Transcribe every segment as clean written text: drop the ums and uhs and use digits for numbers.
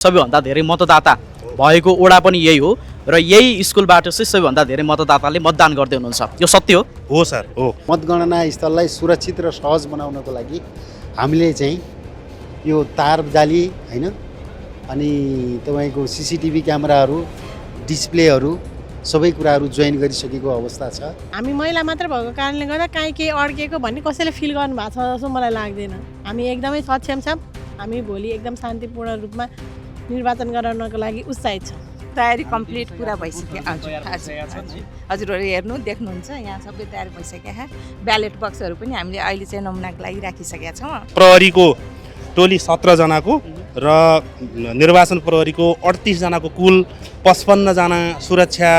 सबैभन्दा धेरै मतदाता भएको वडा पनि यही हो र यही स्कुलबाट चाहिँ सबैभन्दा धेरै मतदाताले मतदान गर्दै हुनुहुन्छ। यो सत्य हो सर, हो। मतगणना स्थललाई सुरक्षित र सहज बनाउनको लागि हामीले चाहिँ यो तार जाली हैन अनि तपाईको सीसीटीभी क्यामेराहरू डिस्प्लेहरू सबै कुराहरू जोइन गरिसकेको अवस्था छ। हामी महिला मात्र भएको कारणले गर्दा काहीँ केही अड्केको भन्ने कसैले फिल गर्नु भएको छ जस्तो मलाई लाग्दैन। हामी एकदमै सक्षम छौँ। हामी भोलि एकदम शान्तिपूर्ण रूपमा निर्वाचन गराउनको लागि उत्साहित छौँ। तयारी कम्प्लिट पुरा भइसक्यो। हजुरहरू हेर्नु देख्नुहुन्छ यहाँ सबै तयारी भइसक्यो। ब्यालेट बक्सहरू पनि हामीले अहिले चाहिँ नमुनाको लागि राखिसकेका छौँ। प्रहरीको टोली 17 जनाको र निर्वाचन प्रहरीको 38 जनाको कुल 55 जना सुरक्षा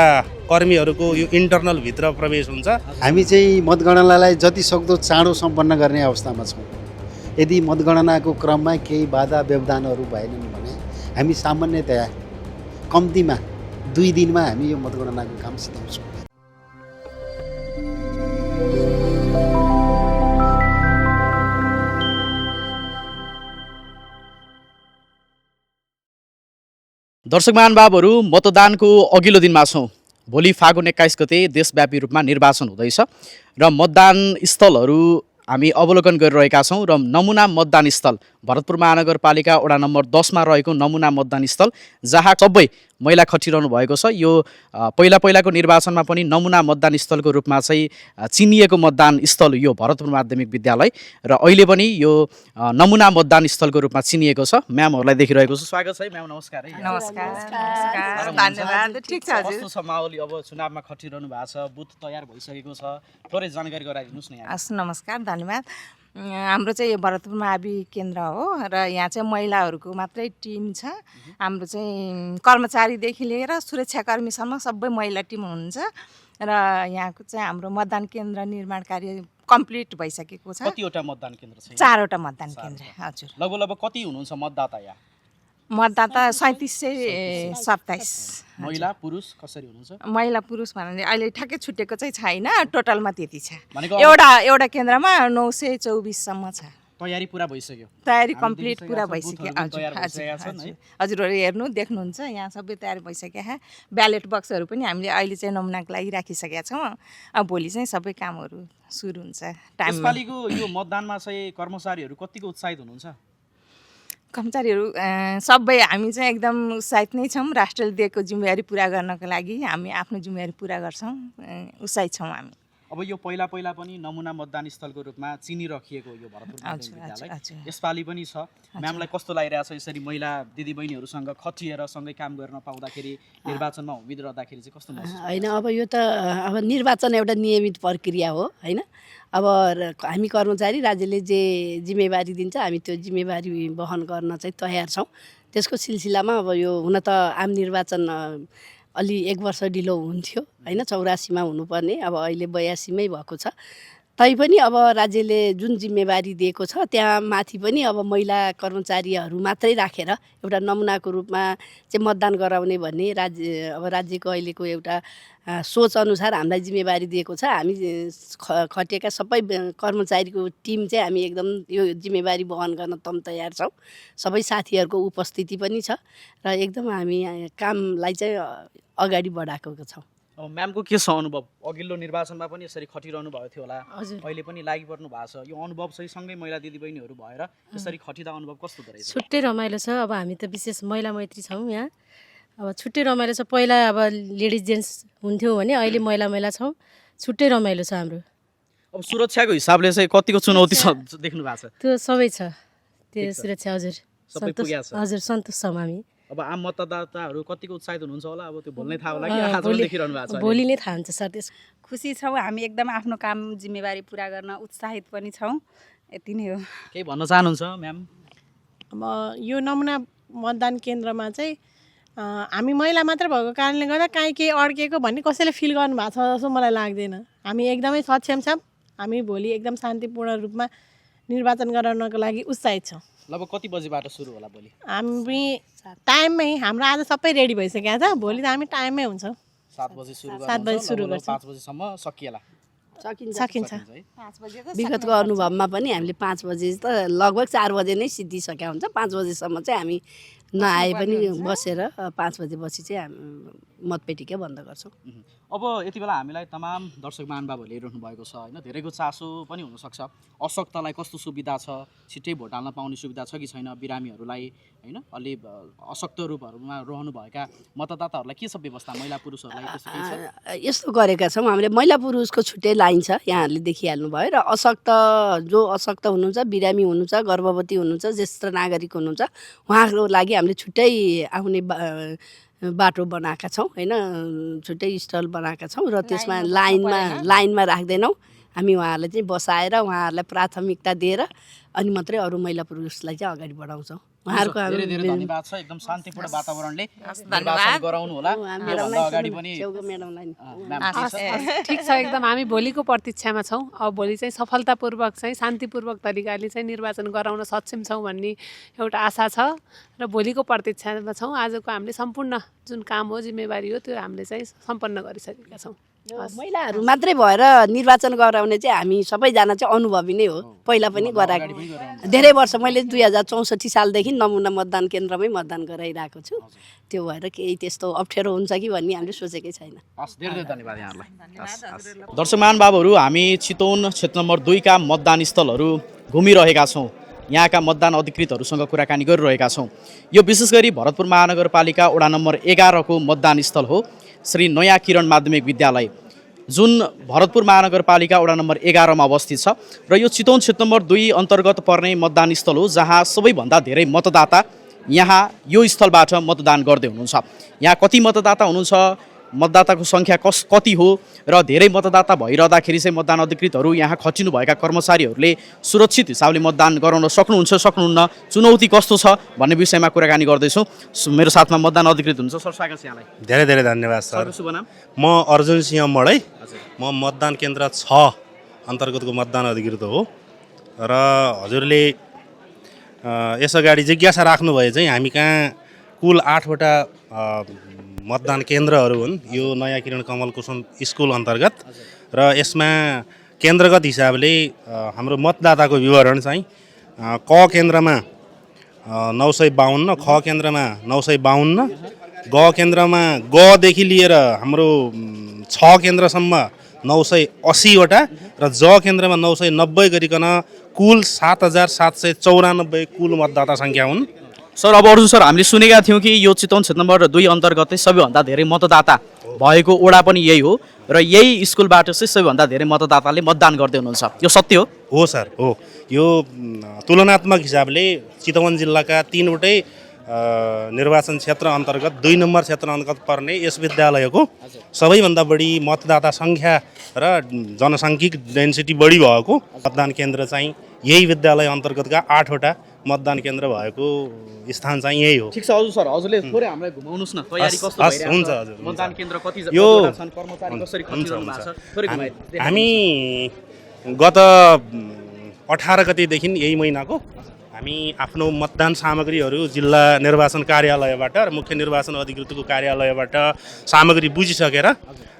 कर्मीहरूको यो इन्टरनल भित्र प्रवेश हुन्छ। हामी चाहिँ मतगणनालाई जति सक्दो चाँडो सम्पन्न गर्ने अवस्थामा छौँ। यदि मतगणनाको क्रममा केही बाधा व्यवधानहरू भएनन् भने हामी सामान्यतया कम्तीमा 2 दिनमा हामी यो मतगणनाको काम सिधाउँछौँ। दर्शक महानुभावहरू, मतदानको अघिल्लो दिनमा छौँ। भोलि फागुन 21 गते देशव्यापी रूपमा निर्वाचन हुँदैछ र मतदान स्थलहरू हामी अवलोकन गरिरहेका छौँ र नमुना मतदान स्थल भरतपुर महानगरपालिका वडा नम्बर 10 मा रहेको नमुना मतदान स्थल जहाँ सबै महिला खटिरहनु भएको छ। यो पहिलाको निर्वाचनमा पनि नमुना मतदान स्थलको रूपमा चाहिँ चिनिएको मतदान स्थल यो भरतपुर माध्यमिक विद्यालय र अहिले पनि यो नमुना मतदान स्थलको रूपमा चिनिएको छ। म्यामहरूलाई देखिरहेको छु। स्वागत छ है म्याम, नमस्कार। नमस्कार, धन्यवाद। ठिक छ हजुर। कस्तो छ माहौल? अब चुनावमा खटिरहनु भएको छ, बुथ तयार भइसकेको छ, थोरै जानकारी गराइदिनुहोस् न। हस्, नमस्कार, धन्यवाद। हाम्रो चाहिँ यो भरतपुर महावि केन्द्र हो र यहाँ चाहिँ महिलाहरूको मात्रै टिम छ। हाम्रो चाहिँ कर्मचारीदेखि लिएर सुरक्षाकर्मीसम्म सबै महिला टिम हुनुहुन्छ र यहाँको चाहिँ हाम्रो मतदान केन्द्र निर्माण कार्य कम्प्लिट भइसकेको छ। कतिवटा मतदान केन्द्र छ? 4वटा मतदान केन्द्र। हजुर। लगभग कति हुनुहुन्छ मतदाता यहाँ? मतदाता 3727। महिला पुरुष कसरी हुनुहुन्छ? महिला पुरुष भन्नाले अहिले ठ्याक्कै छुटेको चाहिँ छैन, टोटलमा त्यति छ। भनेको एउटा केन्द्रमा 924 सम्म छ। तयारी पुरा भइसक्यो? तयारी कम्प्लिट पुरा भइसक्यो। हजुरहरू हेर्नु देख्नुहुन्छ यहाँ सबै तयारी भइसक्यो। ब्यालेट बक्सहरू पनि हामीले अहिले चाहिँ नमुनाको लागि राखिसकेका छौँ। अब भोलि चाहिँ सबै कामहरू सुरु हुन्छ। यसपालिको यो मतदानमा चाहिँ कर्मचारीहरू कतिको उत्साहित हुनुहुन्छ? कर्मचारीहरू सबै हामी चाहिँ एकदम उत्साहित नै छौँ। राष्ट्रले दिएको जिम्मेवारी पुरा गर्नको लागि हामी आफ्नो जिम्मेवारी पुरा गर्छौँ। उत्साहित छौँ हामी। अब यो पहिला पनि नमुना मतदान स्थलको रूपमा चिनिराखिएको यो भरतपुर विद्यालय यसपालि पनि छ। म्यामलाई कस्तो लागिरहेछ यसरी महिला दिदीबहिनीहरूसँग खटिएर सँगै काम गर्न पाउँदाखेरि, निर्वाचनमा उम्मिदरहँदाखेरि चाहिँ कस्तो महसुस? होइन, अब यो त अब निर्वाचन एउटा नियमित प्रक्रिया हो हैन। अब हामी कर्मचारी राज्यले जे जिम्मेवारी दिन्छ हामी त्यो जिम्मेवारी वहन गर्न चाहिँ तयार छौँ। त्यसको सिलसिलामा अब यो हुन त आम निर्वाचन अलि 1 वर्ष ढिलो हुन्थ्यो हैन, 84 मा हुनुपर्ने अब अहिले 82 मै भएको छ। तैपनि अब राज्यले जुन जिम्मेवारी दिएको छ त्यहाँ माथि पनि अब महिला कर्मचारीहरू मात्रै राखेर एउटा नमुनाको रूपमा चाहिँ मतदान गराउने भन्ने राज्यको अहिलेको एउटा सोच अनुसार हामीलाई जिम्मेवारी दिएको छ। हामी खटिएका सबै कर्मचारीको टिम चाहिँ हामी एकदम यो जिम्मेवारी वहन गर्न तयार छौँ। सबै साथीहरूको उपस्थिति पनि छ र एकदम हामी कामलाई चाहिँ अगाडि बढाएको छौँ। अब म्यामको के छ अनुभव? अघिल्लो निर्वाचनमा पनि यसरी खटिरहनु भएको थियो होला, अहिले पनि लागिपर्नु भएको छ। यो अनुभव चाहिँ सँगै महिला दिदीबहिनीहरू भएर यसरी खटिँदा अनुभव कस्तो रहेछ? छुट्टै रमाइलो छ। अब हामी त विशेष महिला मैत्री छौँ यहाँ। अब छुट्टै रमाइलो छ। पहिला अब लेडिज जेन्ट्स हुन्थ्यो भने अहिले महिला छौँ। छुट्टै रमाइलो छ हाम्रो। अब सुरक्षाको हिसाबले चाहिँ कतिको चुनौती छ देख्नु भएको छ? त्यो सबै छ, त्यो सुरक्षा। हजुर, सबै पुगेको छ। हजुर, सन्तोष छौँ हामी। अब आम मतदाताहरू कतिको उत्साहित हुनुहुन्छ होला? अब त्यो भोलि नै थाहा होला कि आजकल देखिरहनु भएको छ? भोलि नै थाहा हुन्छ सर। त्यस खुसी छौँ हामी एकदम आफ्नो काम जिम्मेवारी पुरा गर्न उत्साहित पनि छौँ। यति नै हो। केही भन्न चाहनुहुन्छ म्याम? अब यो नमुना मतदान केन्द्रमा चाहिँ हामी महिला मात्र भएको कारणले गर्दा काहीँ केही अड्केको भन्ने कसैले फिल गर्नु भएको छ जस्तो मलाई लाग्दैन। हामी एकदमै सक्षम छौँ। हामी भोलि एकदम शान्तिपूर्ण रूपमा निर्वाचन गराउनको लागि उत्साहित छौँ। लगभग कति बजीबाट सुरु होला भोलि? हामी टाइममै, हाम्रो आज सबै रेडी भइसकेको छ। भोलि त हामी टाइममै हुन्छौँ। 7 बजी सुरु 7 बजी सुरु गर्छौँ। 5 बजीसम्म सकिएला। सकिन्छ। विगतको अनुभवमा पनि हामीले 5 बजे त लगभग 4 बजे नै सिद्धिसकेका हुन्छ। 5 बजेसम्म चाहिँ हामी नआए पनि बसेर 5 बजेपछि चाहिँ हामी मतपेटिका बन्द गर्छौँ। अब यति बेला हामीलाई तमाम दर्शक महानुभावहरूले हेरिरहनु भएको छ होइन, धेरैको चासो पनि हुनसक्छ अशक्तलाई कस्तो सुविधा छ, छिट्टै भोट हाल्न पाउने सुविधा छ कि छैन, बिरामीहरूलाई होइन, अलि अशक्त रूपहरूमा रहनुभएका मतदाताहरूलाई के छ व्यवस्था, महिला पुरुषहरूलाई त्यस्तो केही छ? यस्तो गरेका छौँ हामीले, महिला पुरुषको छुट्टै लाइन छ, यहाँहरूले देखिहाल्नु भयो। र जो अशक्त हुनुहुन्छ, बिरामी हुनुहुन्छ, गर्भवती हुनुहुन्छ, ज्येष्ठ नागरिक हुनुहुन्छ, उहाँहरूको लागि हामीले छुट्टै आउने बाटो बनाएका छौँ होइन, छुट्टै स्टल बनाएका छौँ र त्यसमा लाइनमा राख्दैनौँ। हामी उहाँहरूलाई चाहिँ बसाएर उहाँहरूलाई प्राथमिकता दिएर अनि मात्रै अरू महिला पुरुषलाई चाहिँ अगाडि बढाउँछौँ। उहाँहरूको धेरै धेरै धन्यवाद छ, एकदम शान्तिपूर्ण वातावरणले निर्वाचन गराउनु होला। अगाडि पनि ठिक छ, एकदम हामी भोलिको प्रतीक्षामा छौँ। अब भोलि चाहिँ सफलतापूर्वक चाहिँ शान्तिपूर्वक तरिकाले चाहिँ निर्वाचन गराउन सक्षम छौँ भन्ने एउटा आशा छ र भोलिको प्रतीक्षामा छौँ। आजको हामीले सम्पूर्ण जुन काम हो, जिम्मेवारी हो, त्यो हामीले चाहिँ सम्पन्न गरिसकेका छौँ। महिलाहरू मात्रै भएर निर्वाचन गराउने चाहिँ हामी सबैजना चाहिँ अनुभवी नै हो, पहिला पनि गराएको धेरै वर्ष। मैले 2064 सालदेखि नमुना मतदान केन्द्रमै मतदान गराइरहेको छु, त्यो भएर केही त्यस्तो अप्ठ्यारो हुन्छ कि भन्ने हामीले सोचेकै छैन। धेरै धेरै धन्यवाद यहाँहरूलाई। दर्शक महानुभावहरू, हामी चितवन क्षेत्र नम्बर 2 का मतदान स्थलहरू घुमिरहेका छौँ, यहाँका मतदान अधिकृतहरूसँग कुराकानी गरिरहेका छौँ। यो विशेष गरी भरतपुर महानगरपालिका वडा नम्बर 11 को मतदान स्थल हो, श्री नयाँ किरण माध्यमिक विद्यालय, जुन भरतपुर महानगरपालिका वडा नम्बर 11 मा अवस्थित छ र यो चितवन क्षेत्र नम्बर 2 अन्तर्गत पर्ने मतदान स्थल हो, जहाँ सबैभन्दा धेरै मतदाता यहाँ यो स्थलबाट मतदान गर्दै हुनुहुन्छ। यहाँ कति मतदाता हुनुहुन्छ, मतदाताको सङ्ख्या कति हो र धेरै मतदाता भइरहँदाखेरि चाहिँ मतदान अधिकृतहरू, यहाँ खटिनुभएका कर्मचारीहरूले सुरक्षित हिसाबले मतदान गराउन सक्नुहुन्छ सक्नुहुन्न, चुनौती कस्तो छ भन्ने विषयमा कुराकानी गर्दैछौँ। मेरो साथमा मतदान अधिकृत हुनुहुन्छ। सर, स्वागत छ यहाँलाई। धेरै धेरै धन्यवाद सर। शुभ नाम? म अर्जुन सिंह मडै, म मतदान केन्द्र 6 अन्तर्गतको मतदान अधिकृत हो र हजुरले यसअगाडि जिज्ञासा राख्नुभए चाहिँ हामी कहाँ कुल 8वटा मतदान केन्द्रहरू हुन् यो नयाँ किरण कमल कुसुम स्कुल अन्तर्गत, र यसमा केन्द्रगत हिसाबले हाम्रो मतदाताको विवरण चाहिँ क केन्द्रमा 952, ख केन्द्रमा 952, ग केन्द्रमा गदेखि लिएर हाम्रो 6 केन्द्रसम्म 980वटा र ज केन्द्रमा 990 गरिकन कुल 7794 कुल मतदाता सङ्ख्या हुन्। सर, अब अर्जुन सर, हामीले सुनेका थियौँ कि यो चितवन क्षेत्र नम्बर 2 अन्तर्गतै सबैभन्दा धेरै मतदाता भएको वडा पनि यही हो र यही स्कुलबाट चाहिँ सबैभन्दा धेरै मतदाताले मतदान गर्दै हुनुहुन्छ, यो सत्य हो? हो सर, हो। यो तुलनात्मक हिसाबले चितवन जिल्लाका 3वटै निर्वाचन क्षेत्र अन्तर्गत 2 नम्बर क्षेत्र अन्तर्गत पर्ने यस विद्यालयको सबैभन्दा बढी मतदाता सङ्ख्या र जनसाङ्ख्यिक डेन्सिटी बढी भएको मतदान केन्द्र चाहिँ यही विद्यालय अन्तर्गतका 8वटा मतदान केन्द्र भएको स्थान चाहिँ यही हो। ठिक छ हजुर सर, हजुरले थोरै हामीलाई घुमाउनुहोस् न, तयारी कस्तो भइरहेको छ, हुन्छ हजुर, मतदान केन्द्र कति यो छन्, कर्मचारी कसरी खटिरहनु भएको छ, थोरै घुमाइदिनुहोस्। हामी गत 18 गतेदेखि यही महिनाको हामी आफ्नो मतदान सामग्रीहरू जिल्ला निर्वाचन कार्यालयबाट र मुख्य निर्वाचन अधिकृतको कार्यालयबाट सामग्री बुझिसकेर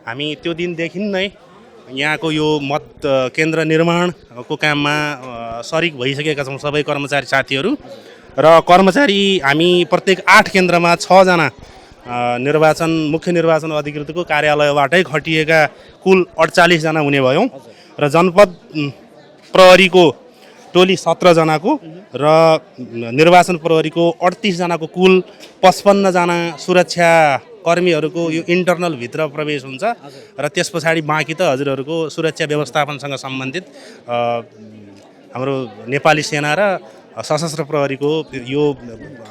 हामी त्यो दिनदेखि नै यहाँको यो मत केन्द्र निर्माणको काममा सरिक भइसकेका छौँ सबै कर्मचारी साथीहरू। र कर्मचारी हामी प्रत्येक 8 केन्द्रमा 6 जना मुख्य निर्वाचन अधिकृतको कार्यालयबाटै खटिएका कुल 48 जना हुने भयौँ र जनपद प्रहरीको टोली 17 जनाको र निर्वाचन प्रहरीको 38 जनाको कुल 55 जना सुरक्षा कर्मीहरूको यो इन्टरनल भित्र प्रवेश हुन्छ र त्यस पछाडि बाँकी त हजुरहरूको सुरक्षा व्यवस्थापनसँग सम्बन्धित हाम्रो नेपाली सेना र सशस्त्र प्रहरीको यो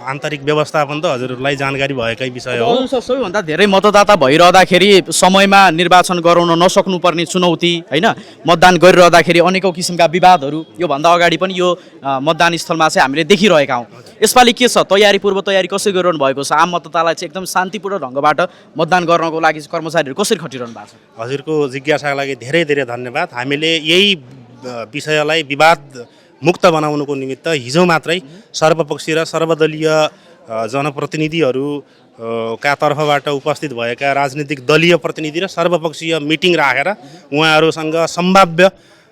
आन्तरिक व्यवस्थापन त हजुरहरूलाई जानकारी भएकै विषय हो। सबैभन्दा धेरै मतदाता भइरहँदाखेरि समयमा निर्वाचन गराउन नसक्नुपर्ने चुनौती होइन, मतदान गरिरहँदाखेरि अनेकौँ किसिमका विवादहरू योभन्दा अगाडि पनि यो मतदान स्थलमा चाहिँ हामीले देखिरहेका हौँ। यसपालि के छ, पूर्व तयारी कसरी गरिरहनु भएको छ? आम मतदातालाई चाहिँ एकदम शान्तिपूर्ण ढङ्गबाट मतदान गर्नको लागि कर्मचारीहरू कसरी खटिरहनु भएको छ? हजुरको जिज्ञासाका लागि धेरै धेरै धन्यवाद। हामीले यही विषयलाई विवाद मुक्त बनाउनुको निमित्त हिजो मात्रै सर्वपक्षीय र सर्वदलीय जनप्रतिनिधिहरूका तर्फबाट उपस्थित भएका राजनीतिक दलीय प्रतिनिधि र सर्वपक्षीय मिटिङ राखेर उहाँहरूसँग सम्भाव्य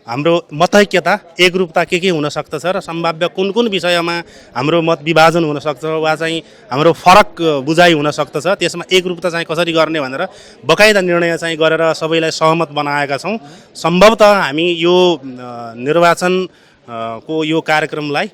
हाम्रो मतैक्यता एकरूपता के हुन सक्दछ र सम्भाव्य कुन कुन विषयमा हाम्रो मत विभाजन हुन सक्छ वा चाहिँ हाम्रो फरक बुझाइ हुन सक्दछ, त्यसमा एकरूपता चाहिँ कसरी गर्ने भनेर बकाइदा निर्णय चाहिँ गरेर सबैलाई सहमत बनाएका छौँ। सम्भवतः हामी यो निर्वाचन को यो कार्यक्रमलाई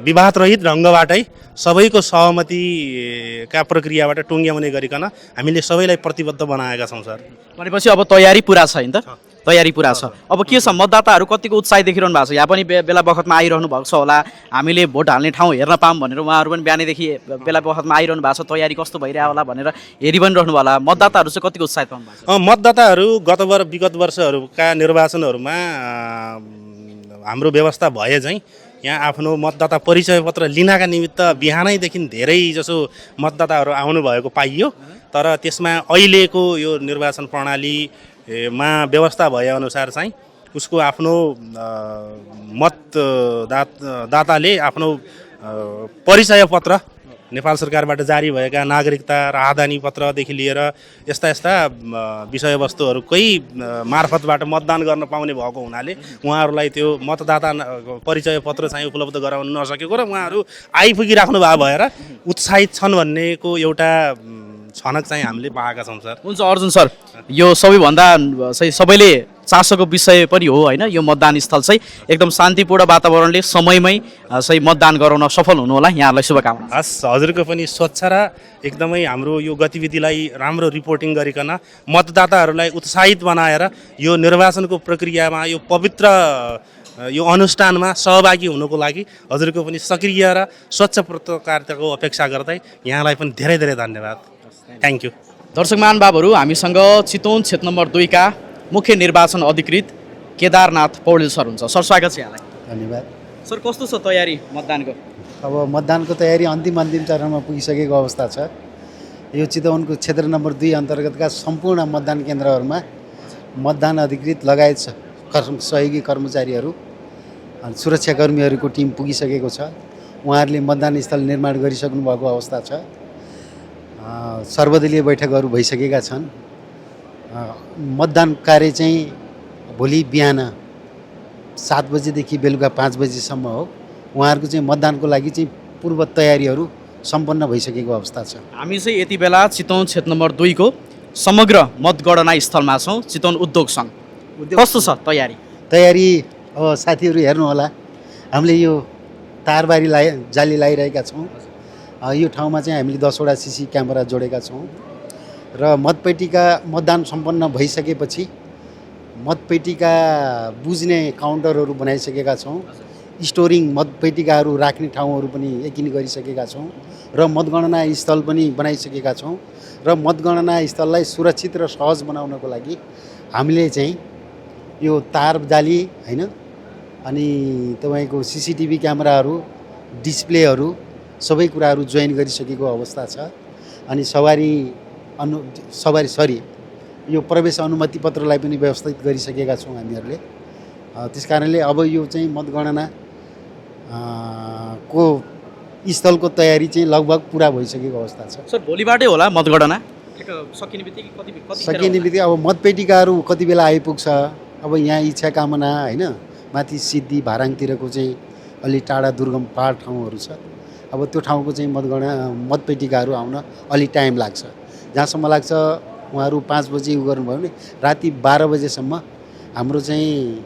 विवादरहित ढङ्गबाटै सबैको सहमतिका प्रक्रियाबाट टुङ्ग्याउने गरिकन हामीले सबैलाई प्रतिबद्ध बनाएका छौँ सर। भनेपछि अब तयारी पुरा छ नि त? तयारी पुरा छ। अब के छ, मतदाताहरू कतिको उत्साह देखिरहनु भएको छ? यहाँ पनि बेला बखतमा आइरहनु भएको छ होला, हामीले भोट हाल्ने ठाउँ हेर्न पाऊँ भनेर उहाँहरू पनि बिहानैदेखि बेला बखतमा आइरहनु भएको छ, तयारी कस्तो भइरहेको होला भनेर हेरि पनि रहनु होला। मतदाताहरू चाहिँ कतिको उत्साहित पाउनु भएको छ? मतदाताहरू विगत वर्षहरूका निर्वाचनहरूमा हाम्रो व्यवस्था भए चाहिँ यहाँ आफ्नो मतदाता परिचय पत्र लिनका निमित्त बिहानैदेखि धेरै जसो मतदाताहरू आउनुभएको पाइयो। तर त्यसमा अहिलेको यो निर्वाचन प्रणालीमा व्यवस्था भएअनुसार चाहिँ उसको आफ्नो मतदाताले आफ्नो परिचय पत्र नेपाल सरकारबाट जारी भएका नागरिकता राहदानी पत्रदेखि लिएर यस्ता विषयवस्तुहरूकै मार्फतबाट मतदान गर्न पाउने भएको हुनाले उहाँहरूलाई त्यो मतदाता परिचय पत्र चाहिँ उपलब्ध गराउन नसकेको र उहाँहरू आइपुगिराख्नु भएको भएर उत्साहित छन् भन्नेको एउटा छनक चाहिँ हामीले पाएका छौँ सर। हुन्छ अर्जुन सर, यो सबैभन्दा चाहिँ सबैले चासोको विषय पनि हो होइन, यो मतदान स्थल चाहिँ एकदम शान्तिपूर्ण वातावरणले समयमै चाहिँ मतदान गराउन सफल हुनु होला, यहाँहरूलाई शुभकामना। हस्, हजुरको पनि स्वच्छ र एकदमै हाम्रो यो गतिविधिलाई राम्रो रिपोर्टिङ गरिकन मतदाताहरूलाई उत्साहित बनाएर यो निर्वाचनको प्रक्रियामा यो पवित्र यो अनुष्ठानमा सहभागी हुनुको लागि हजुरको पनि सक्रिय र स्वच्छ पत्रकारिताको अपेक्षा गर्दै यहाँलाई पनि धेरै धेरै धन्यवाद। Thank you. दर्शकमान बाबुहरू, हामीसँग चितवन क्षेत्र नम्बर 2 का मुख्य निर्वाचन अधिकृत केदारनाथ पौडेल सर हुन्छ। सर स्वागत छ यहाँलाई। धन्यवाद। सर कस्तो छ तयारी मतदानको? अब मतदानको तयारी अन्तिम चरणमा पुगिसकेको अवस्था छ। यो चितवनको क्षेत्र नम्बर 2 अन्तर्गतका सम्पूर्ण मतदान केन्द्रहरूमा मतदान अधिकृत लगायत सहयोगी कर्मचारीहरू अनि सुरक्षाकर्मीहरूको टिम पुगिसकेको छ। उहाँहरूले मतदान स्थल निर्माण गरिसक्नु भएको अवस्था छ। सर्वदलीय बैठकहरू भइसकेका छन्। मतदान कार्य चाहिँ भोलि बिहान 7 बजेदेखि बेलुका 5 बजेसम्म हो। उहाँहरूको चाहिँ मतदानको लागि चाहिँ पूर्व तयारीहरू सम्पन्न भइसकेको अवस्था छ। हामी चाहिँ यति बेला चितवन क्षेत्र नम्बर 2 को समग्र मतगणना स्थलमा छौँ, चितवन उद्योग सङ्घ। कस्तो छ तयारी? अब साथीहरू हेर्नु होला, हामीले यो तारबारी जाली लगाइरहेका छौँ। यो ठाउँमा चाहिँ हामीले 10 वटा सीसी क्यामेरा जोडेका छौँ र मतदान सम्पन्न भइसकेपछि मतपेटिका बुझ्ने काउन्टरहरू बनाइसकेका छौँ। स्टोरिङ मतपेटिकाहरू राख्ने ठाउँहरू पनि यकिन गरिसकेका छौँ र मतगणना स्थल पनि बनाइसकेका छौँ। र मतगणना स्थललाई सुरक्षित र सहज बनाउनको लागि हामीले चाहिँ यो तार जाली होइन अनि तपाईँको CCTV क्यामेराहरू, डिस्प्लेहरू सबै कुराहरू जोइन गरिसकेको अवस्था छ। अनि यो प्रवेश अनुमति पत्रलाई पनि व्यवस्थित गरिसकेका छौँ हामीहरूले। त्यस कारणले अब यो चाहिँ मतगणना को स्थलको तयारी चाहिँ लगभग पुरा भइसकेको अवस्था छ। सर भोलिबाटै होला मतगणना? सकिने बित्तिकै अब मतपेटिकाहरू कति बेला आइपुग्छ? अब यहाँ इच्छा कामना होइन, माथि सिद्धि भाराङतिरको चाहिँ अलि टाढा दुर्गम पहाड ठाउँहरू छ। अब त्यो ठाउँको चाहिँ मतपेटिकाहरू आउन अलि टाइम लाग्छ। जहाँसम्म लाग्छ उहाँहरू 5 बजे गर्नुभयो भने राति 12 बजेसम्म हाम्रो चाहिँ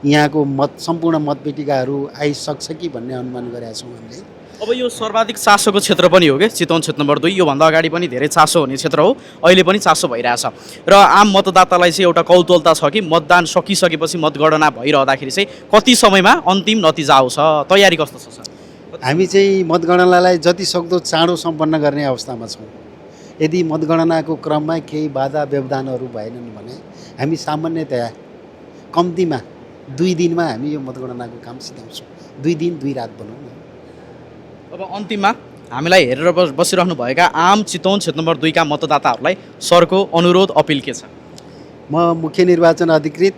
यहाँको सम्पूर्ण मतपेटिकाहरू आइसक्छ कि भन्ने अनुमान गरेका छौँ हामीले। अब यो सर्वाधिक चासोको क्षेत्र पनि हो कि चितवन क्षेत्र नम्बर 2? योभन्दा अगाडि पनि धेरै चासो हुने क्षेत्र हो, अहिले पनि चासो भइरहेछ र आम मतदातालाई चाहिँ एउटा कौतूहलता छ कि मतदान सकिसकेपछि मतगणना भइरहँदाखेरि चाहिँ कति समयमा अन्तिम नतिजा आउँछ, तयारी कस्तो छ सर? हामी चाहिँ मतगणनालाई जति सक्दो चाँडो सम्पन्न गर्ने अवस्थामा छौँ। यदि मतगणनाको क्रममा केही बाधा व्यवधानहरू भएनन् भने हामी सामान्यतया कम्तीमा 2 दिनमा हामी यो मतगणनाको काम सिध्याउँछौँ। 2 दिन 2 रात भनौँ न। अब अन्तिममा हामीलाई हेरेर बसिरहनुभएका आम चितवन क्षेत्र नम्बर 2 का मतदाताहरूलाई सरको अनुरोध अपिल के छ? म मुख्य निर्वाचन अधिकृत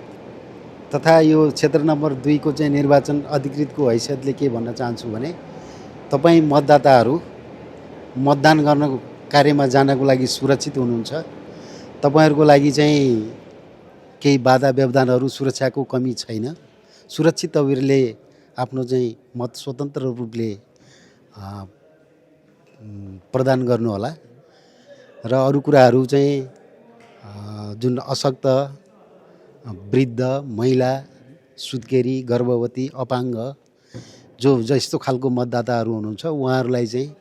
तथा यो क्षेत्र नम्बर 2 को चाहिँ निर्वाचन अधिकृतको हैसियतले के भन्न चाहन्छु भने तपाईँ मतदाताहरू मतदान गर्नको कार्यमा जानको लागि सुरक्षित हुनुहुन्छ। तपाईँहरूको लागि चाहिँ केही बाधा व्यवधानहरू, सुरक्षाको कमी छैन। सुरक्षित तपाईँहरूले आफ्नो चाहिँ मत स्वतन्त्र रूपले प्रदान गर्नुहोला र अरू कुराहरू चाहिँ जुन अशक्त, वृद्ध, महिला, सुत्केरी, गर्भवती, अपाङ्ग जो जस्तो खालको मतदाताहरू हुनुहुन्छ उहाँहरूलाई चाहिँ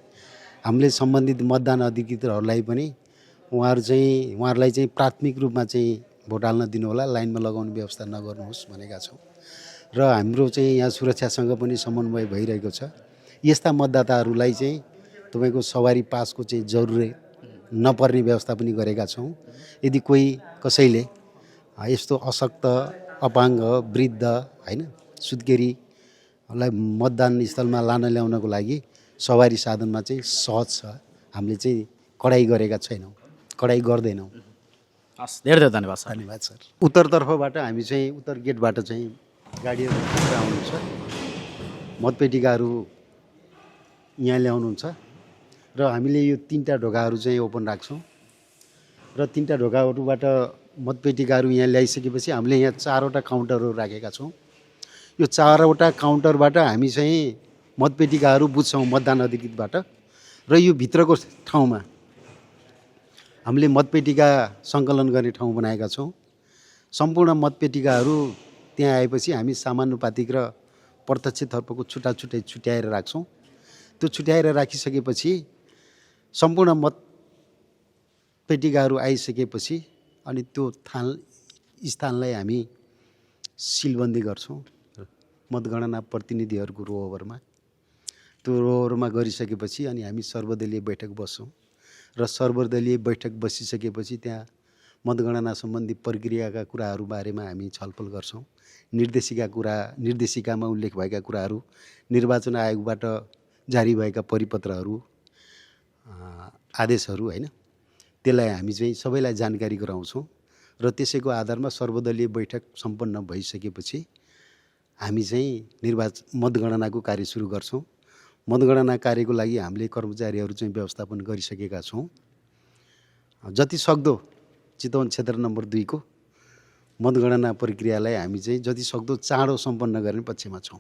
हामीले सम्बन्धित मतदान अधिकृतहरूलाई पनि उहाँहरूलाई चाहिँ प्राथमिक रूपमा चाहिँ भोट हाल्न दिनुहोला, लाइनमा लगाउने व्यवस्था नगर्नुहोस् भनेका छौँ र हाम्रो चाहिँ यहाँ सुरक्षासँग पनि समन्वय भइरहेको छ। यस्ता मतदाताहरूलाई चाहिँ तपाईँको सवारी पासको चाहिँ जरुरत नपर्ने व्यवस्था पनि गरेका छौँ। यदि कोही कसैले यस्तो अशक्त, अपाङ्ग, वृद्ध होइन सुत्केरीलाई मतदान स्थलमा लान ल्याउनको लागि सवारी साधनमा चाहिँ सहज छ। हामीले चाहिँ कडाइ गरेका छैनौँ, कडाइ गर्दैनौँ। हस्, धेरै धेरै धन्यवाद सर। धन्यवाद सर। उत्तरतर्फबाट हामी चाहिँ उत्तर गेटबाट चाहिँ गाडीहरू आउनुहुन्छ, मतपेटिकाहरू यहाँ ल्याउनुहुन्छ र हामीले यो 3टा ढोकाहरू चाहिँ ओपन राख्छौँ र 3टा ढोकाहरूबाट मतपेटिकाहरू यहाँ ल्याइसकेपछि हामीले यहाँ 4वटा काउन्टरहरू राखेका छौँ। यो 4वटा काउन्टरबाट हामी चाहिँ मतपेटिकाहरू बुझ्छौँ मतदान अधिकृतबाट र यो भित्रको ठाउँमा हामीले मतपेटिका सङ्कलन गर्ने ठाउँ बनाएका छौँ। सम्पूर्ण मतपेटिकाहरू त्यहाँ आएपछि हामी समानुपातिक र प्रत्यक्षतर्फको छुट्याएर राख्छौँ। त्यो छुट्याएर राखिसकेपछि सम्पूर्ण मतपेटिकाहरू आइसकेपछि अनि त्यो स्थानलाई हामी सिलबन्दी गर्छौँ मतगणना प्रतिनिधिहरूको रोओभरमा। त्यो रोओभरमा गरिसकेपछि अनि हामी सर्वदलीय बैठक बस्छौँ र सर्वदलीय बैठक बसिसकेपछि त्यहाँ मतगणना सम्बन्धी प्रक्रियाका कुराहरू बारेमा हामी छलफल गर्छौँ। निर्देशिकामा उल्लेख भएका कुराहरू, निर्वाचन आयोगबाट जारी भएका परिपत्रहरू, आदेशहरू होइन, त्यसलाई हामी चाहिँ सबैलाई जानकारी गराउँछौँ र त्यसैको आधारमा सर्वदलीय बैठक सम्पन्न भइसकेपछि हामी चाहिँ मतगणनाको कार्य सुरु गर्छौँ। मतगणना कार्यको लागि हामीले कर्मचारीहरू चाहिँ व्यवस्थापन गरिसकेका छौँ। जति सक्दो चितवन क्षेत्र नम्बर 2 को मतगणना प्रक्रियालाई हामी चाहिँ जति सक्दो चाँडो सम्पन्न गर्ने पक्षमा छौँ।